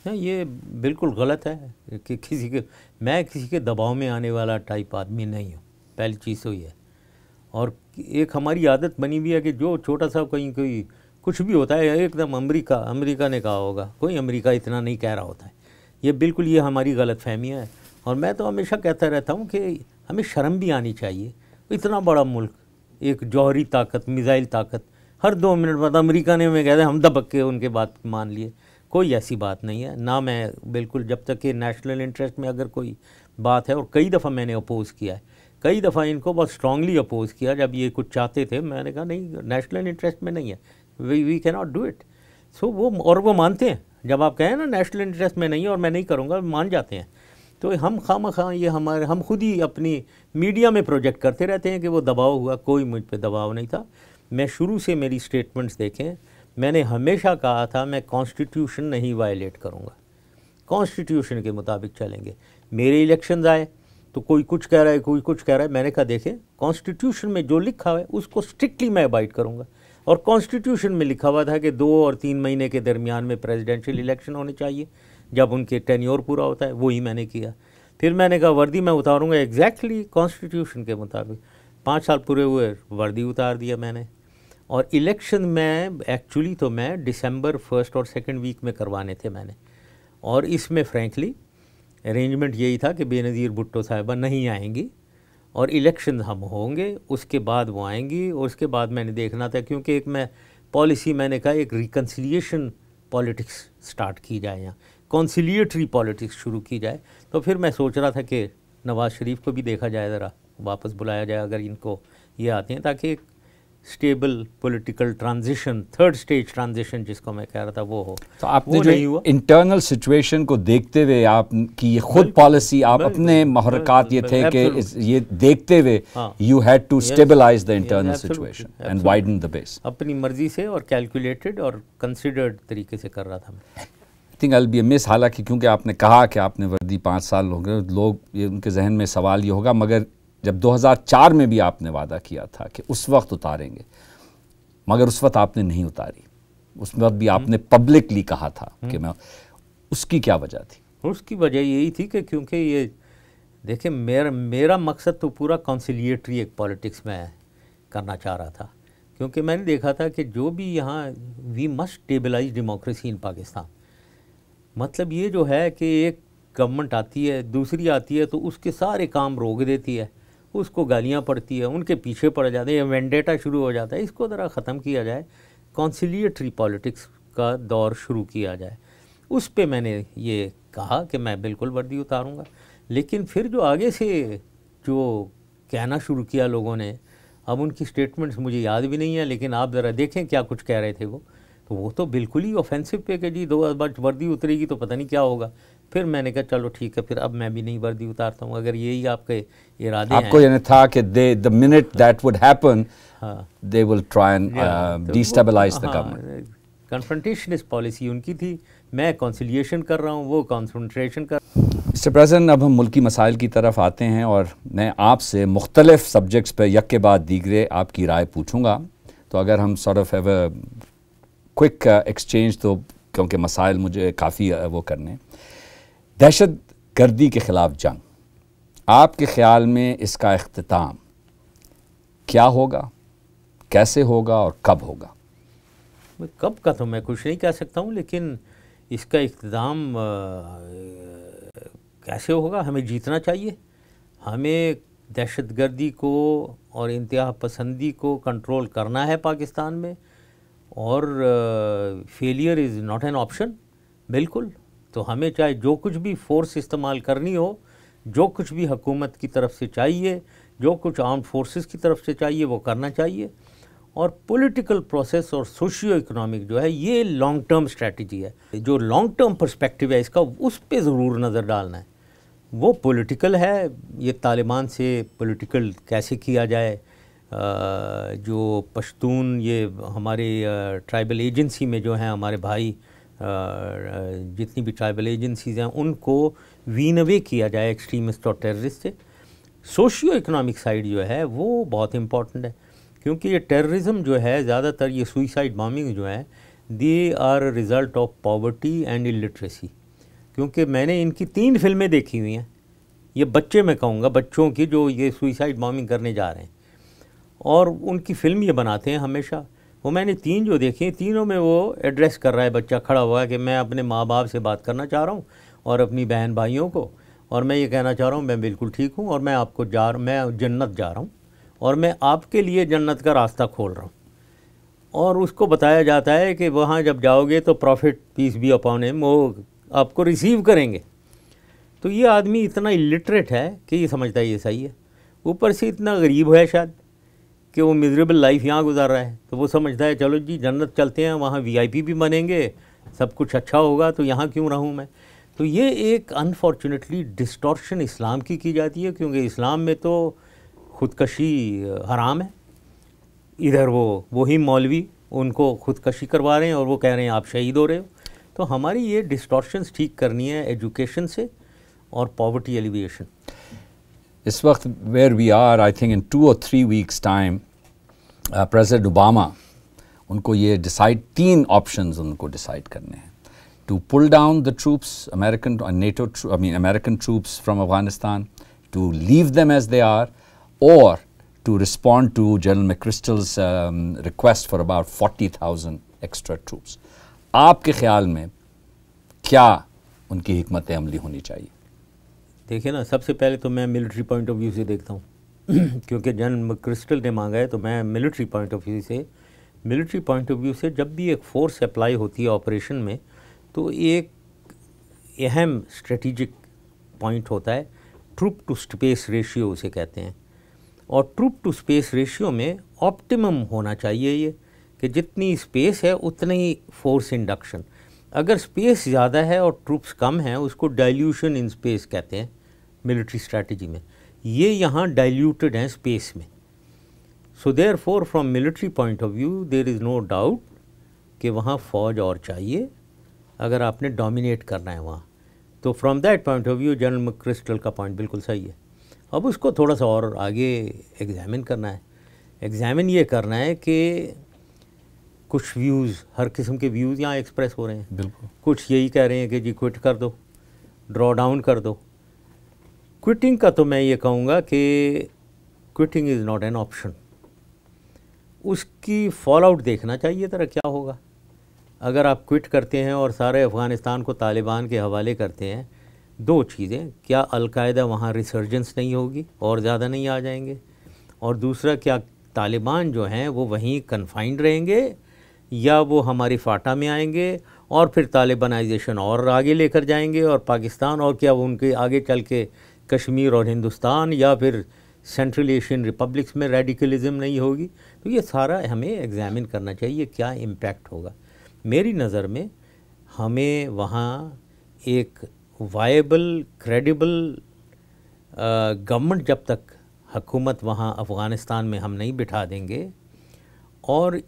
ये बिल्कुल गलत है कि मैं किसी के दबाव में आने वाला टाइप आदमी नहीं हूँ, पहली चीज़ तो ये है। और एक हमारी आदत बनी हुई है कि जो छोटा सा कहीं कोई कुछ भी होता है एकदम अमेरिका ने कहा होगा, कोई अमेरिका इतना नहीं कह रहा होता है। ये बिल्कुल ये हमारी गलत फहमियाँ है। और मैं तो हमेशा कहता रहता हूँ कि हमें शर्म भी आनी चाहिए। इतना बड़ा मुल्क, एक जौहरी ताकत, मिज़ाइल ताकत, हर 2 मिनट बाद अमेरिका ने हमें कहते हैं हम दबक के उनके बात मान लिए। कोई ऐसी बात नहीं है ना। मैं बिल्कुल जब तक कि नेशनल इंटरेस्ट में अगर कोई बात है, और कई दफ़ा मैंने अपोज़ किया है, कई दफ़ा इनको बहुत स्ट्रांगली अपोज़ किया जब ये कुछ चाहते थे, मैंने कहा नहीं नेशनल इंटरेस्ट में नहीं है, we can not do it. So वो मानते हैं। जब आप कहें ना नेशनल इंटरेस्ट में नहीं है और मैं नहीं करूँगा, मान जाते हैं। तो हम खामखा ये हम खुद ही अपनी मीडिया में प्रोजेक्ट करते रहते हैं कि वो दबाव हुआ। कोई मुझ पे दबाव नहीं था। मैं शुरू से मेरी स्टेटमेंट्स देखें, मैंने हमेशा कहा था मैं कॉन्स्टिट्यूशन नहीं वायलेट करूँगा, कॉन्स्टिट्यूशन के मुताबिक चलेंगे। मेरे इलेक्शंस आए तो कोई कुछ कह रहा है, कोई कुछ कह रहा है, मैंने कहा देखें कॉन्स्टिट्यूशन में जो लिखा हुआ है उसको स्ट्रिक्टली मैं अबाइड करूँगा। और कॉन्स्टिट्यूशन में लिखा हुआ था कि 2 और 3 महीने के दरमियान में प्रेसिडेंशियल इलेक्शन होने चाहिए जब उनके टेन्योर पूरा होता है, वही मैंने किया। फिर मैंने कहा वर्दी मैं उतारूँगा एग्जैक्टली कॉन्स्टिट्यूशन के मुताबिक। 5 साल पूरे हुए, वर्दी उतार दिया मैंने। और इलेक्शन में एक्चुअली तो मैं दिसंबर 1 और 2 वीक में करवाने थे मैंने। और इसमें फ्रेंकली अरेंजमेंट यही था कि बेनज़ीर भुट्टो साहिबा नहीं आएंगी और इलेक्शन हम होंगे, उसके बाद वो आएंगी। और उसके बाद मैंने देखना था, क्योंकि एक मैं पॉलिसी मैंने कहा एक रिकन्सिलिएशन पॉलिटिक्स स्टार्ट की जाए, यहाँ कॉन्सिलिएटरी पॉलिटिक्स शुरू की जाए। तो फिर मैं सोच रहा था कि नवाज़ शरीफ को भी देखा जाए, ज़रा वापस बुलाया जाए अगर इनको ये आते हैं, ताकि एक stable political transition, 3rd stage transition जिसको मैं कह रहा था वो हो। तो आपने जो इंटरनल सिचुएशन को देखते हुए आपकी ये खुद पॉलिसी, आप अपने महरक़ात ये थे कि ये देखते हुए you had to stabilise the internal situation and widen the base. अपनी मर्जी से और कैलकुलेटेड और कंसिडर्ड तरीके से कर रहा था मैं। I think I will be a miss, हालांकि क्योंकि आपने कहा कि आपने वर्दी 5 साल हो गए, लोग ये उनके जहन में सवाल ये होगा, मगर जब 2004 में भी आपने वादा किया था कि उस वक्त उतारेंगे, मगर उस वक्त आपने नहीं उतारी। उस वक्त भी आपने पब्लिकली कहा था कि मैं, उसकी क्या वजह थी? उसकी वजह यही थी कि क्योंकि ये देखिए मेरा मकसद तो पूरा कॉन्सिलिएटरी एक पॉलिटिक्स में करना चाह रहा था। क्योंकि मैंने देखा था कि जो भी यहाँ we must stabilise democracy in Pakistan. मतलब ये जो है कि एक गवर्नमेंट आती है, दूसरी आती है, तो उसके सारे काम रोक देती है, उसको गालियाँ पड़ती है, उनके पीछे पड़ जाते हैं, वेंडेटा शुरू हो जाता है। इसको ज़रा ख़त्म किया जाए, कॉन्सिलिएटरी पॉलिटिक्स का दौर शुरू किया जाए। उस पे मैंने ये कहा कि मैं बिल्कुल वर्दी उतारूँगा। लेकिन फिर जो आगे से जो कहना शुरू किया लोगों ने, अब उनकी स्टेटमेंट्स मुझे याद भी नहीं है, लेकिन आप ज़रा देखें क्या कुछ कह रहे थे वो तो बिल्कुल ही ऑफेंसिव पे कि जी 2 बार वर्दी उतरेगी तो पता नहीं क्या होगा। फिर मैंने कहा चलो ठीक है, फिर अब मैं भी नहीं वर्दी उतारता हूँ अगर यही आपके इरादे हैं। आपको ये था कि the minute that would happen they will try and destabilize the government. Confrontationist policy उनकी थी, मैं कॉन्सिलिएशन कर रहा हूँ, वो कॉन्फ्रंटेशन कर। मिस्टर प्रेसिडेंट, अब हम मुल्की मसाइल की तरफ आते हैं और मैं आपसे मुख्तलिफ सब्जेक्ट्स पर यक के बाद दीगरे आपकी राय पूछूंगा। तो अगर हम sort of have a quick exchange, तो क्योंकि मसाइल मुझे काफ़ी वो करने। दहशत गर्दी के ख़िलाफ़ जंग, आपके ख़्याल में इसका इख्तिताम क्या होगा, कैसे होगा और कब होगा? कब का तो मैं कुछ नहीं कह सकता हूँ, लेकिन इसका इख्तिताम कैसे होगा, हमें जीतना चाहिए। हमें दहशत गर्दी को और इंतहा पसंदी को कंट्रोल करना है पाकिस्तान में, और failure is not an option बिल्कुल। तो हमें चाहे जो कुछ भी फोर्स इस्तेमाल करनी हो, जो कुछ भी हुकूमत की तरफ से चाहिए, जो कुछ आर्म्ड फोर्सेस की तरफ से चाहिए, वो करना चाहिए। और पॉलिटिकल प्रोसेस और सोशियो इकोनॉमिक जो है, ये लॉन्ग टर्म स्ट्रेटजी है। जो लॉन्ग टर्म पर्सपेक्टिव है इसका, उस पर ज़रूर नज़र डालना है। वो पॉलिटिकल है, ये तालिबान से पॉलिटिकल कैसे किया जाए। जो पश्तून ये हमारे ट्राइबल एजेंसी में जो हैं हमारे भाई, जितनी भी ट्राइबल एजेंसीज़ हैं उनको वीन अवे किया जाए एक्सट्रीमिस्ट और टेररिस्ट से। सोशियो इकोनॉमिक साइड जो है वो बहुत इम्पॉर्टेंट है, क्योंकि ये टेररिज्म जो है, ज़्यादातर ये सुइसाइड बॉम्बिंग जो है, they are result of poverty and illiteracy. क्योंकि मैंने इनकी 3 फिल्में देखी हुई हैं, ये बच्चे मैं कहूँगा, बच्चों की जो ये सुइसाइड बॉम्बिंग करने जा रहे हैं, और उनकी फ़िल्म ये बनाते हैं हमेशा। वो मैंने 3 जो देखी हैं, तीनों में वो एड्रेस कर रहा है बच्चा खड़ा हुआ है कि मैं अपने माँ बाप से बात करना चाह रहा हूँ और अपनी बहन भाइयों को, और मैं ये कहना चाह रहा हूँ मैं बिल्कुल ठीक हूँ और मैं मैं जन्नत जा रहा हूँ और मैं आपके लिए जन्नत का रास्ता खोल रहा हूँ। और उसको बताया जाता है कि वहाँ जब जाओगे तो prophet peace be upon him वो आपको रिसीव करेंगे। तो ये आदमी इतना इलिटरेट है कि ये समझता है ये सही है, ऊपर से इतना गरीब है शायद कि वो मिजरेबल लाइफ यहाँ गुजार रहा है, तो वो समझता है चलो जी जन्नत चलते हैं, वहाँ वीआईपी भी बनेंगे, सब कुछ अच्छा होगा, तो यहाँ क्यों रहूँ मैं। तो ये एक अनफॉर्चुनेटली डिस्टॉर्शन इस्लाम की जाती है, क्योंकि इस्लाम में तो ख़ुदकशी हराम है। इधर वही मौलवी उनको ख़ुदकशी करवा रहे हैं और वो कह रहे हैं आप शहीद हो रहे हो। तो हमारी ये डिस्टॉर्शंस ठीक करनी है एजुकेशन से और पॉवर्टी एलिविएशन। इस वक्त where we are, I think in 2 or 3 weeks time president Obama, उनको ये डिसाइड 3 ऑप्शंस उनको डिसाइड करने हैं, to pull down the troops, American American troops from Afghanistan, to leave them as they are, और to respond to General McChrystal's request for about 40,000 extra troops. आपके ख्याल में क्या उनकी हिकमत अमली होनी चाहिए? देखिए ना, सबसे पहले तो मैं मिलिट्री पॉइंट ऑफ व्यू से देखता हूँ क्योंकि जनरल मैकक्रिस्टल ने मांगा है, तो मैं मिलिट्री पॉइंट ऑफ व्यू से जब भी एक फोर्स अप्लाई होती है ऑपरेशन में, तो एक अहम स्ट्रेटिजिक पॉइंट होता है ट्रूप टू स्पेस रेशियो उसे कहते हैं। और ट्रूप टू स्पेस रेशियो में ऑप्टिमम होना चाहिए ये कि जितनी स्पेस है उतनी ही फोर्स इंडक्शन। अगर स्पेस ज़्यादा है और ट्रूप्स कम हैं, उसको डाइल्यूशन इन स्पेस कहते हैं मिलिट्री स्ट्रैटेजी में। ये यहाँ डाइल्यूटेड हैं स्पेस में। So therefore from military point of view there is no doubt कि वहाँ फ़ौज और चाहिए अगर आपने डोमिनेट करना है वहाँ। तो from that point of view general McChrystal का पॉइंट बिल्कुल सही है। अब उसको थोड़ा सा और आगे एग्ज़ामिन करना है। एग्ज़ामिन ये करना है कि कुछ व्यूज़, हर किस्म के व्यूज़ यहाँ एक्सप्रेस हो रहे हैं। बिल्कुल। कुछ यही कह रहे हैं कि जी क्विट कर दो, ड्रॉ डाउन कर दो। क्विटिंग का तो मैं ये कहूँगा कि quitting is not an option. उसकी फॉल आउट देखना चाहिए तरह क्या होगा। अगर आप क्विट करते हैं और सारे अफ़गानिस्तान को तालिबान के हवाले करते हैं, 2 चीज़ें, क्या अलकायदा वहाँ रिसर्जेंस नहीं होगी और ज़्यादा नहीं आ जाएंगे, और दूसरा क्या तालिबान जो हैं वो वहीं कन्फाइंड रहेंगे या वो हमारी फाटा में आएंगे और फिर तालिबानाइजेशन और आगे लेकर जाएंगे और पाकिस्तान, और क्या वो उनके आगे चल के कश्मीर और हिंदुस्तान या फिर सेंट्रल एशियन रिपब्लिक्स में रेडिकलिज्म नहीं होगी। तो ये सारा हमें एग्ज़ामिन करना चाहिए क्या इम्पैक्ट होगा। मेरी नज़र में हमें वहाँ एक वायबल क्रेडिबल गवर्नमेंट जब तक हुकूमत वहाँ अफ़गानिस्तान में हम नहीं बिठा देंगे, और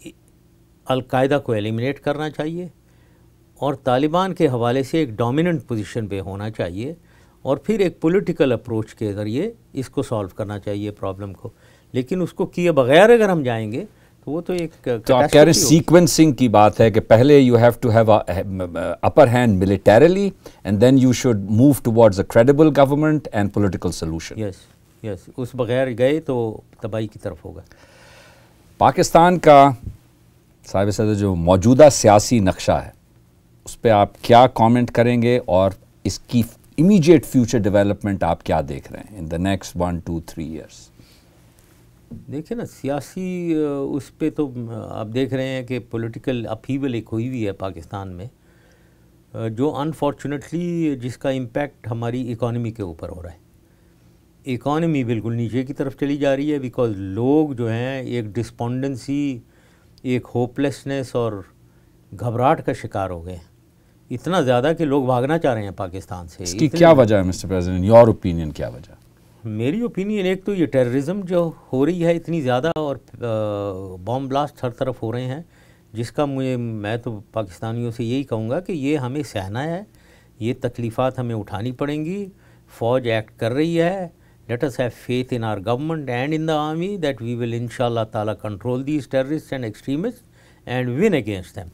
अलकायदा को एलिमिनेट करना चाहिए और तालिबान के हवाले से एक डोमिनेंट पोजीशन पे होना चाहिए, और फिर एक पॉलिटिकल अप्रोच के ज़रिए इसको सॉल्व करना चाहिए प्रॉब्लम को। लेकिन उसको किए बगैर अगर हम जाएंगे तो वो तो एक, तो आप कह रहे हैं सीक्वेंसिंग की बात है कि पहले you have to have upper hand militarily and then you should move towards a credible government and political solution. Yes, उस बगैर गए तो तबाही की तरफ होगा। पाकिस्तान का साहिब सदर जो मौजूदा सियासी नक्शा है उस पर आप क्या कमेंट करेंगे और इसकी इमीडिएट फ्यूचर डेवलपमेंट आप क्या देख रहे हैं इन द नेक्स्ट 1, 2, 3 ईयर्स? देखिए ना, सियासी उस पे तो आप देख रहे हैं कि पॉलिटिकल अपहीवल एक हुई हुई है पाकिस्तान में, जो अनफॉर्चुनेटली जिसका इम्पैक्ट हमारी इकॉनमी के ऊपर हो रहा है। इकॉनमी बिल्कुल नीचे की तरफ चली जा रही है बिकॉज लोग जो हैं एक डिस्पोंडेंसी, एक होपलेसनेस और घबराहट का शिकार हो गए हैं, इतना ज़्यादा कि लोग भागना चाह रहे हैं पाकिस्तान से। इसकी क्या वजह है मिस्टर प्रेसिडेंट, योर ओपिनियन क्या वजह? मेरी ओपिनियन, एक तो ये टेररिज्म जो हो रही है इतनी ज़्यादा, और बॉम्ब ब्लास्ट हर तरफ हो रहे हैं, जिसका मैं तो पाकिस्तानियों से यही कहूँगा कि ये हमें सहना है, ये तकलीफ़ात हमें उठानी पड़ेंगी। फ़ौज एक्ट कर रही है। Let us have faith in our government and in the army that we will इंशाल्लाह ताला control these terrorist and extremist and win against them.